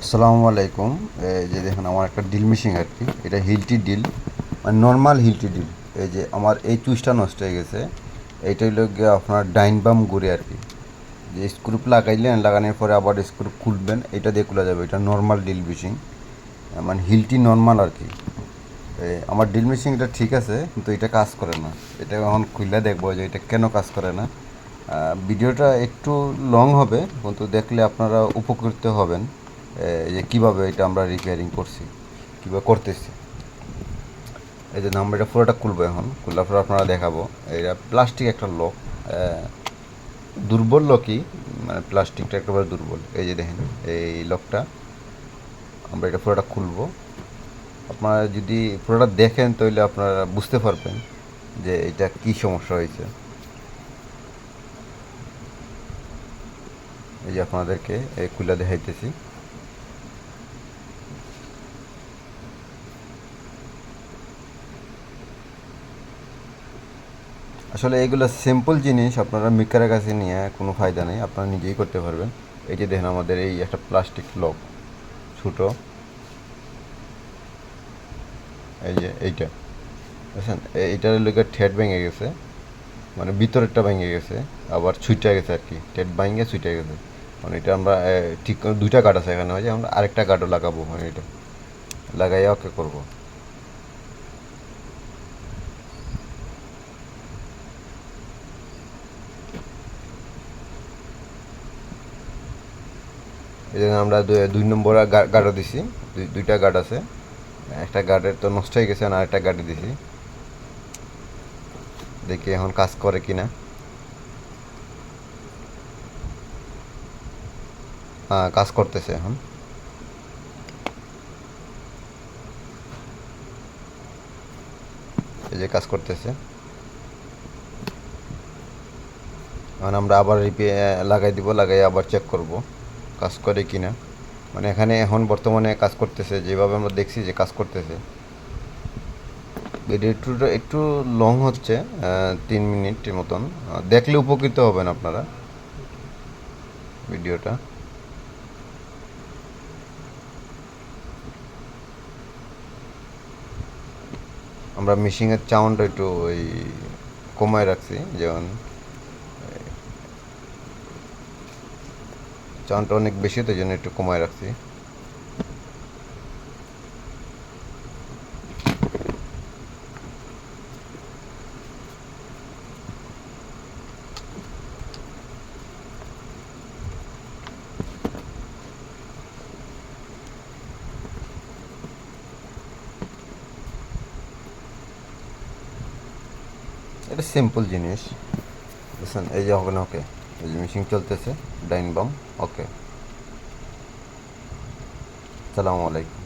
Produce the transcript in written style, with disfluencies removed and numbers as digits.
আসসালামু আলাইকুম। এই যে দেখেন আমার একটা ড্রিল মেশিন আর কি, এটা হিলটি ড্রিল, মানে নর্মাল হিলটি ড্রিল। এই যে আমার এই চুইসটা নষ্ট হয়ে গেছে, এইটা হলো গিয়ে আপনার ডাইন বাম ঘুরে আর কি, যে স্ক্রুপ লাগাইলেন, লাগানোর পরে আবার স্ক্রুপ খুলবেন, এটা দিয়ে খোলা যাবে। এটা নর্মাল ড্রিল মেশিন, মানে হিলটি নর্মাল আর কি। আমার ড্রিল মেশিনটা ঠিক আছে, কিন্তু এটা কাজ করে না। এটা এখন খুললে দেখবো যে এটা কেন কাজ করে না। ভিডিওটা একটু লং হবে, কিন্তু দেখলে আপনারা উপকৃত হবেন যে কীভাবে এটা আমরা রিপেয়ারিং করছি, কীভাবে করতেছি। এই যে আমরা এটা পুরোটা খুলবো, এখন খোলার পর আপনারা দেখাবো। এটা প্লাস্টিক একটা লক, দুর্বল লকই, মানে প্লাস্টিকটা একেবারে দুর্বল। এই যে দেখেন এই লকটা, আমরা এটা পুরোটা খুলবো। আপনারা যদি পুরোটা দেখেন তাহলে আপনারা বুঝতে পারবেন যে এটা কী সমস্যা হয়েছে। এই যে আপনাদেরকে এই খুলে দেখাইতেছি। আসলে এগুলো সিম্পল জিনিস, আপনারা মিকারের কাছে নিয়ে কোনো ফায়দা নেই, আপনারা নিজেই করতে পারবেন। এই যে দেখেন আমাদের এই একটা প্লাস্টিক লক, ছোটো, এই যে এইটা বুঝছেন, এইটার লোকের ঠেট ভেঙে গেছে, মানে ভিতরেরটা ভেঙে গেছে, আবার ছুটে গেছে আর কি, ঠেট ভাঙে ছুটে গেছে। মানে এটা আমরা ঠিক দুইটা গার্ড আছে এখানে, হয়েছে আমরা আরেকটা গার্ডও লাগাবো, মানে এটা লাগাইয়া ওকে করবো। এই জন্য আমরা দুই নম্বর গার্ডও দিছি, দুইটা গার্ড আছে। একটা গার্ডের তো নষ্ট হয়ে গেছে, আর একটা গার্ডে দিছি, দেখি এখন কাজ করে কিনা। হ্যাঁ, কাজ করতেছে এখন। এই যে কাজ করতেছে। এখন আমরা আবার লাগাই দিব, লাগাই আবার চেক করব কাজ করে কিনা। মানে এখানে এখন বর্তমানে কাজ করতেছে, যেভাবে আমরা দেখছি যে কাজ করতেছে। ভিডিওটা একটু লং হচ্ছে, 3 মিনিটের মতন। দেখলে উপকৃত হবেন আপনারা ভিডিওটা। আমরা মেশিনের চাউন্ডটা একটু ওই কমায় রাখছি, যেমন চাউন্ডটা অনেক বেশি, তো এই জন্য একটু কমায় রাখছি। এটা সিম্পল জিনিস, বুঝছেন। এই যে হবে না, ওকে, এই যে মেশিন চলতেছে, ডাইন বাম, ওকে। সালামু আলাইকুম।